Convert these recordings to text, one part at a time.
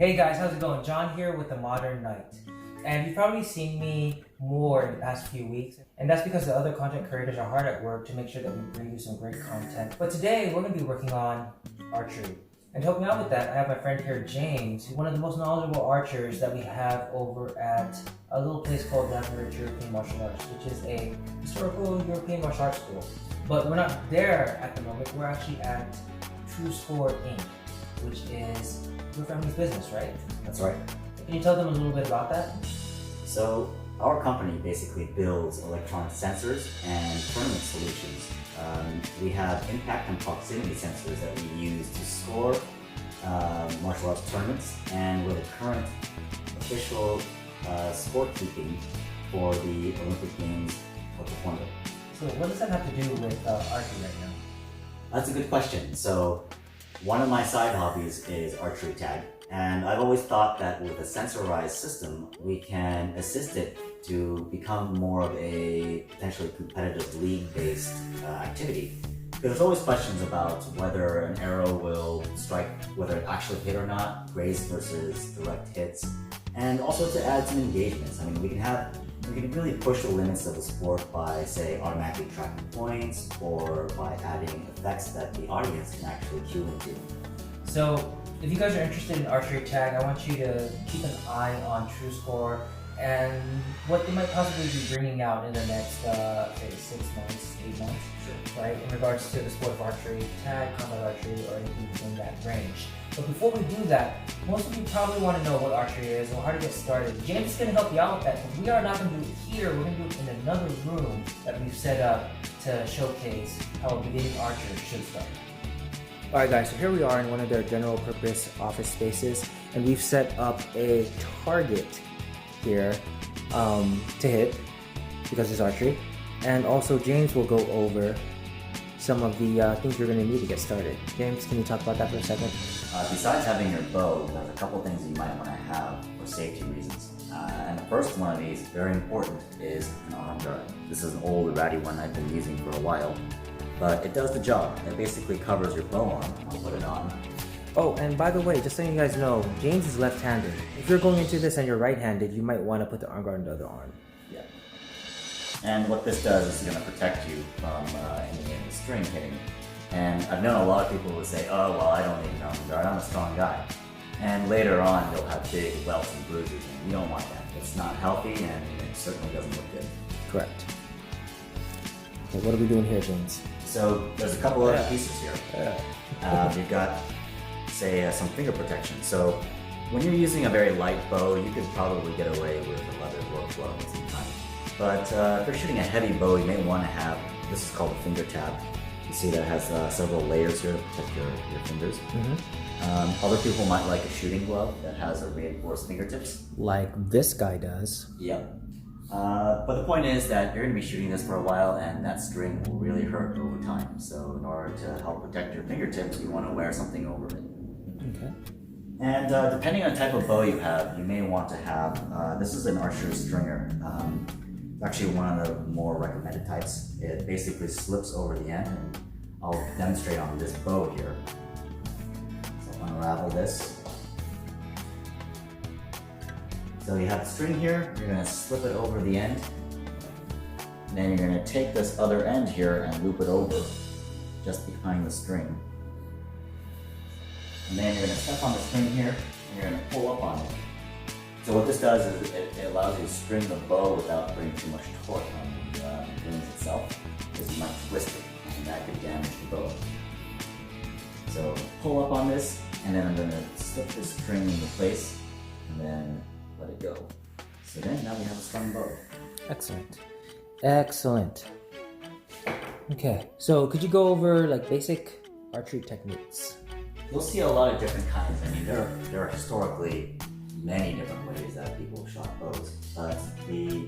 Hey guys, how's it going? John here with The Modern Knight. And you've probably seen me more in the past few weeks, and that's because the other content creators are hard at work to make sure that we bring you some great content. But today, we're going to be working on archery. And to help me out with that, I have my friend here, James, one of the most knowledgeable archers that we have over at a little place called Archery European Martial Arts, which is a historical European martial arts school. But we're not there at the moment, we're actually at TrueScore Inc, which is your family's business, right? That's right. Can you tell them a little bit about that? So our company basically builds electronic sensors and tournament solutions. We have impact and proximity sensors that we use to score martial arts tournaments, and we're the current official scorekeeping for the Olympic Games of Taekwondo. So what does that have to do with archery right now? That's a good question. So one of my side hobbies is archery tag, and I've always thought that with a sensorized system, we can assist it to become more of a potentially competitive league-based activity. Because there's always questions about whether an arrow will strike, whether it actually hit or not, graze versus direct hits, and also to add some engagements. I mean, we can really push the limits of the sport by, say, automatically tracking points, or by adding effects that the audience can actually cue into. So if you guys are interested in archery tag, I want you to keep an eye on TrueScore and what they might possibly be bringing out in the next, say, 6 months, 8 months, right? In regards to the sport of archery tag, combat archery, or anything within that range. But before we do that, most of you probably want to know what archery is or how to get started. James is going to help you out with that, but we are not going to do it here. We're going to do it in another room that we've set up to showcase how a beginning archer should start. Alright guys, so here we are in one of their general purpose office spaces, and we've set up a target here to hit because it's archery, and also James will go over some of the things you're going to need to get started. James, can you talk about that for a second? Besides having your bow, there's a couple things you might want to have for safety reasons. And the first one of these, very important, is an arm guard. This is an old ratty one I've been using for a while, but it does the job. It basically covers your bow arm. I'll put it on. Oh, and by the way, just so you guys know, James is left-handed. If you're going into this and you're right-handed, you might want to put the arm guard on the other arm. Yeah. And what this does is going to protect you from any of the string hitting. And I've known a lot of people who say, oh, well, I don't need an arm guard, I'm a strong guy. And later on, they'll have big welts and bruises, and you don't want that. It's not healthy, and it certainly doesn't look good. Correct. Okay, what are we doing here, James? So there's a couple other pieces here. You've got, say, some finger protection. So when you're using a very light bow, you could probably get away with a leather glove sometimes. But if you're shooting a heavy bow, you may want to have, this is called a finger tab. You see that has several layers here to protect your fingers. Mm-hmm. Other people might like a shooting glove that has a reinforced fingertips. Like this guy does. Yep. But the point is that you're going to be shooting this for a while, and that string will really hurt over time. So in order to help protect your fingertips, you want to wear something over it. Okay. And depending on the type of bow you have, you may want to have, this is an archery stringer. It's actually one of the more recommended types. It basically slips over the end, and I'll demonstrate on this bow here. So I'll unravel this. So you have the string here, you're going to slip it over the end, and then you're going to take this other end here and loop it over just behind the string. And then you're going to step on the string here, and you're going to pull up on it. So what this does is it allows you to string the bow without putting too much torque on the rings itself, because you might twist it, and that could damage the bow. So pull up on this, and then I'm going to slip this string into place, and then let it go. So then now we have a strung bow. Excellent. Excellent. Okay, so could you go over like basic archery techniques? You'll see a lot of different kinds. I mean, there are historically many different ways that people shot bows, but the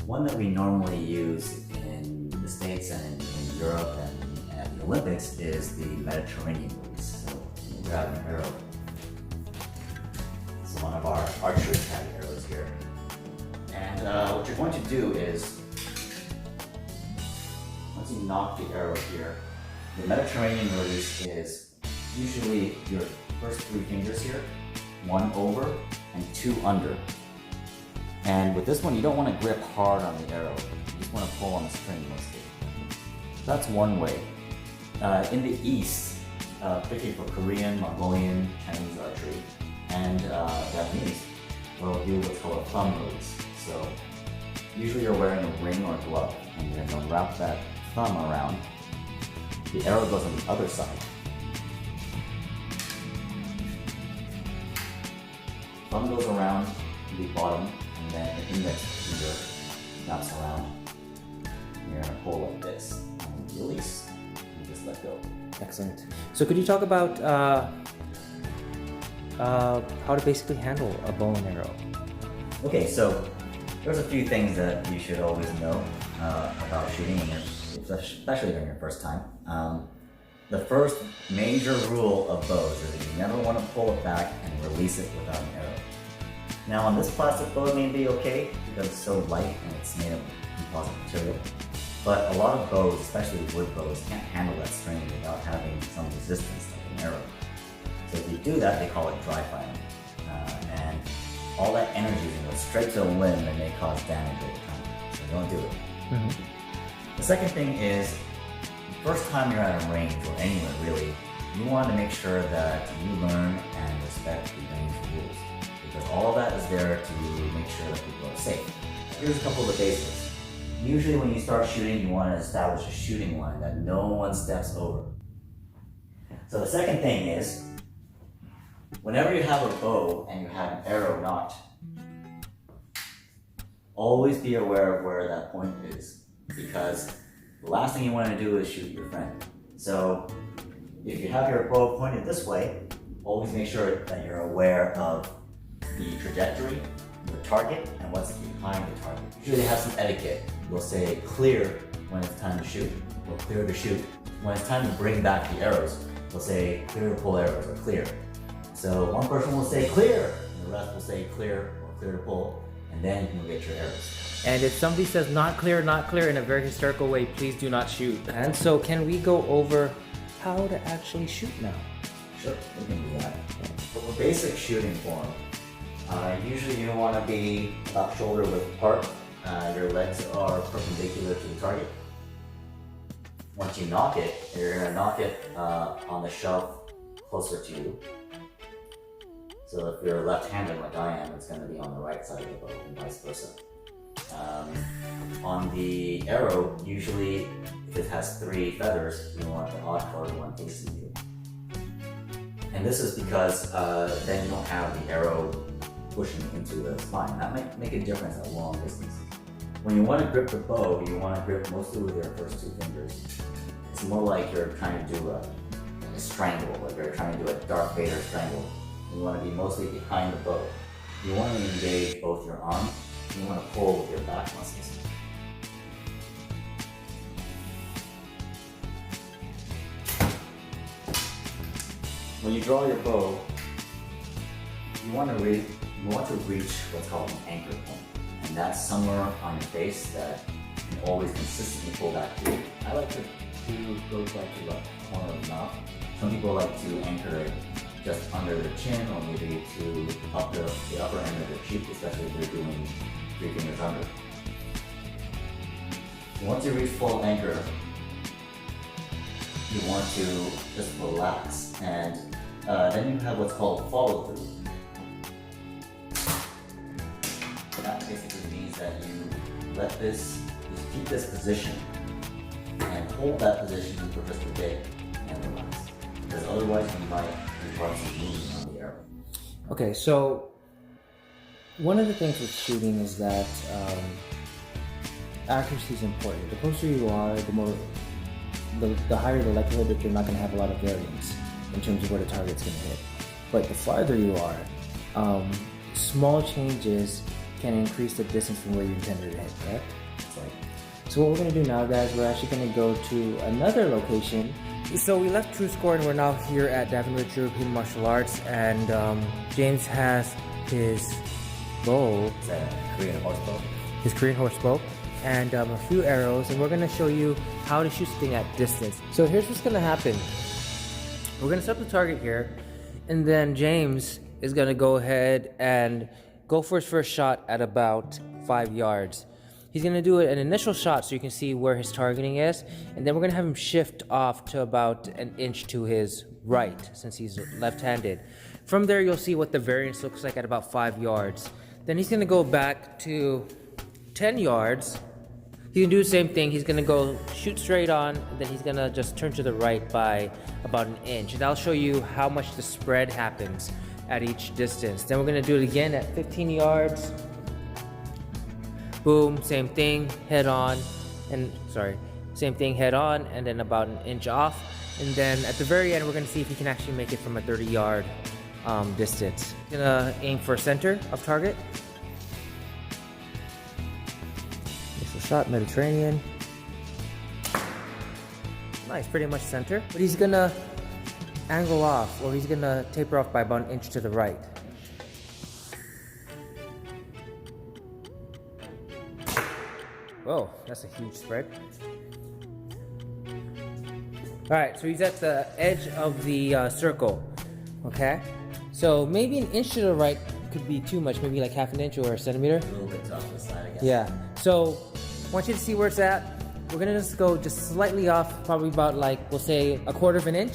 one that we normally use in the States and in Europe and at the Olympics is the Mediterranean release. So you grab an arrow. It's one of our archery tag arrows here. And what you're going to do is, once you knock the arrow here, the Mediterranean release is usually your first 3 fingers here, 1, 1 over and 2 under. And with this one, you don't want to grip hard on the arrow. You just want to pull on the string mostly. That's one way. In the East, particularly for Korean, Mongolian, Chinese archery, and Japanese, we'll do what's called a thumb release. So usually you're wearing a ring or glove, and you're going to wrap that thumb around. The arrow goes on the other side. Thumb goes around the bottom, and then the index finger wraps around. You're going to pull like this, and release, and just let go. Excellent. So could you talk about how to basically handle a bow and arrow? Okay, so there's a few things that you should always know about shooting, especially during your first time. The first major rule of bows is that you never want to pull it back and release it without an arrow. Now on this plastic bow it may be okay because it's so light and it's made of composite material, but a lot of bows, especially wood bows, can't handle that strain without having some resistance like an arrow. So if you do that, they call it dry firing. And all that energy is going to go straight to the limb and may cause damage over time. So don't do it. Mm-hmm. The second thing is, the first time you're at a range or anywhere really, you want to make sure that you learn and respect the range rules. Because all of that is there to make sure that people are safe. Here's a couple of the basics. Usually when you start shooting, you want to establish a shooting line that no one steps over. So the second thing is, whenever you have a bow and you have an arrow knot, always be aware of where that point is, because the last thing you want to do is shoot your friend. So if you have your bow pointed this way, always make sure that you're aware of the trajectory, the target, and what's behind the target. Usually they have some etiquette. We'll say clear when it's time to shoot, or clear to shoot. When it's time to bring back the arrows, we'll say clear to pull arrows, or clear. So one person will say clear, and the rest will say clear, or clear to pull, and then you can get your arrows. And if somebody says not clear in a very hysterical way, please do not shoot. And so can we go over how to actually shoot now? Sure, we can do that. For basic shooting form, usually you want to be about shoulder width apart. Your legs are perpendicular to the target. Once you knock it, you're going to knock it on the shelf closer to you. So if you're left-handed like I am, it's going to be on the right side of the bow and vice versa. On the arrow, usually if it has 3 feathers, you want the odd colored one facing you. And this is because then you don't have the arrow pushing into the spine. That might make a difference at long distance. When you want to grip the bow, you want to grip mostly with your first 2 fingers. It's more like you're trying to do a strangle, like you're trying to do a Darth Vader strangle. You want to be mostly behind the bow. You want to engage both your arms, and you want to pull with your back muscles. When you draw your bow, you want to reach what's called an anchor point. And that's somewhere on your face that you can always consistently pull back to. I like to go back to the corner of the mouth. Some people like to anchor it just under their chin, or maybe to the upper end of their cheek, especially if they're doing 3 fingers under. So once you reach full anchor, you want to just relax, and then you have what's called follow through. That basically means that you keep this position and hold that position for just a bit and relax, because otherwise you might require some movement on the arrow. Okay, so one of the things with shooting is that accuracy is important. The closer you are, the higher the likelihood that you're not going to have a lot of variance in terms of where the target's going to hit. But the farther you are, small changes can increase the distance from where you intended to hit, correct? That's right. So what we're going to do now, guys, we're actually going to go to another location. So we left TrueScore and we're now here at Davin Rich European Martial Arts, and James has his bow. It's a Korean horse bow. His Korean horse bow. And a few arrows, and we're going to show you how to shoot something at distance. So here's what's going to happen. We're going to set the target here, and then James is gonna go ahead and go for his first shot at about 5 yards. He's gonna do an initial shot so you can see where his targeting is, and then we're gonna have him shift off to about an inch to his right since he's left-handed. From there, you'll see what the variance looks like at about 5 yards. Then he's gonna go back to 10 yards. He can do the same thing. He's gonna go shoot straight on, and then he's gonna just turn to the right by about an inch. And I'll show you how much the spread happens at each distance. Then we're gonna do it again at 15 yards. Boom, same thing, head on, and same thing, head on, and then about an inch off. And then at the very end, we're gonna see if he can actually make it from a 30-yard distance. Gonna aim for center of target. Initial shot, Mediterranean. Nice, pretty much center. But he's gonna angle off, or he's gonna taper off by about an inch to the right. Whoa, that's a huge spread. Alright, so he's at the edge of the circle, okay? So maybe an inch to the right could be too much, maybe like half an inch or a centimeter. A little bit tough this side, I guess. Yeah, so I want you to see where it's at. We're gonna just go just slightly off, probably about like, we'll say a quarter of an inch.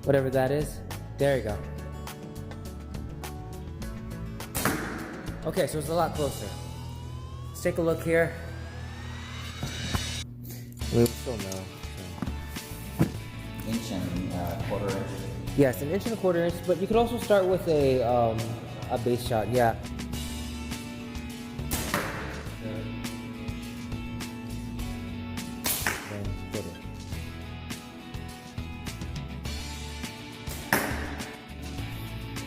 Whatever that is. There you go. Okay, so it's a lot closer. Let's take a look here. We still know. So. Inch and quarter inch. Yes, an inch and a quarter inch, but you could also start with a base shot, yeah.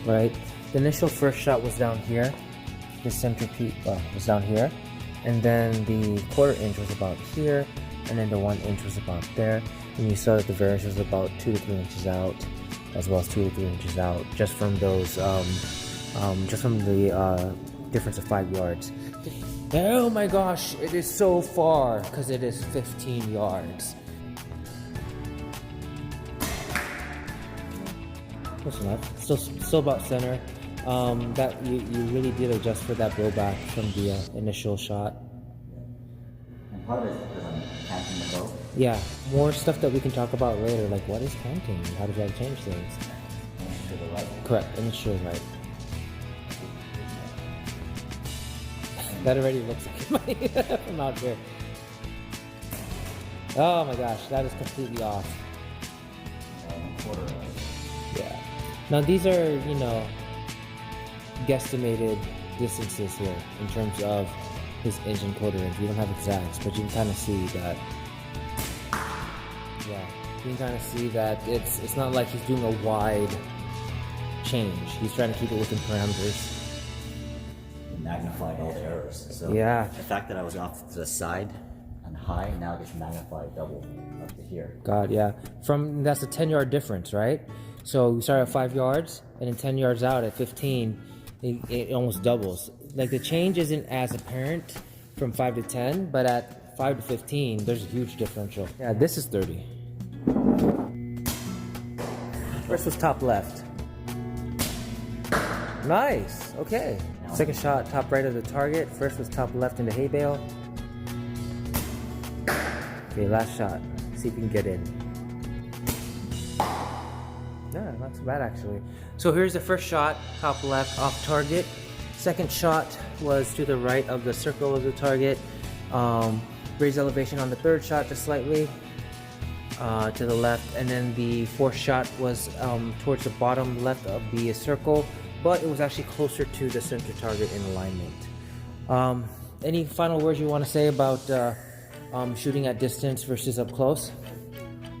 Right, the initial first shot was down here. The center peak was down here, and then the quarter inch was about here, and then the 1 inch was about there. And you saw that the variance was about 2 to 3 inches out, as well as 2 to 3 inches out, just from those, just from the difference of 5 yards. Oh my gosh, it is so far because it is 15 yards. Close enough. Still about center. That you really did adjust for that blowback from the initial shot. And part of it is because I'm counting the bow. Yeah, more stuff that we can talk about later, like what is counting? How does that change things? To the right. Correct, and it's right. That already looks like it from out here. Oh my gosh, that is completely off. Quarter inch. Yeah. Now these are, you know, guesstimated distances here in terms of his inch and quarter inch. We don't have exacts, but you can kind of see that. Yeah, you can kind of see that it's not like he's doing a wide change. He's trying to keep it within parameters. It magnified all the errors. So Yeah. the fact that I was off to the side and high now gets magnified double up to here. God, yeah. That's a 10-yard difference, right? So we start at 5 yards, and then 10 yards out at 15, it almost doubles. Like the change isn't as apparent from 5 to 10, but at 5 to 15, there's a huge differential. Yeah, this is 30. First was top left. Nice, okay. Second shot, top right of the target. First was top left in the hay bale. Okay, last shot. See if we can get in. Yeah, not too bad actually. So here's the first shot, top left, off target. Second shot was to the right of the circle of the target. Raised elevation on the third shot just slightly to the left. And then the fourth shot was towards the bottom left of the circle, but it was actually closer to the center target in alignment. Any final words you want to say about shooting at distance versus up close?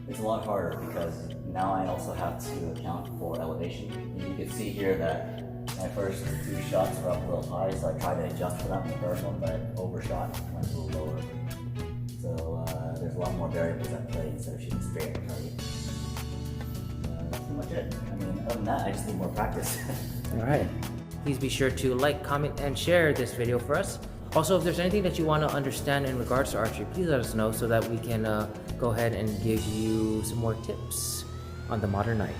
It's a lot harder because now I also have to account for elevation. And you can see here that my first 2 shots were up a little high, so I tried to adjust for that in the third one, but overshot, went a little lower. So there's a lot more variables at play instead of shooting straight at the target. That's pretty much it. I mean, other than that, I just need more practice. Alright. Please be sure to like, comment, and share this video for us. Also, if there's anything that you want to understand in regards to archery, please let us know so that we can go ahead and give you some more tips on the modern night.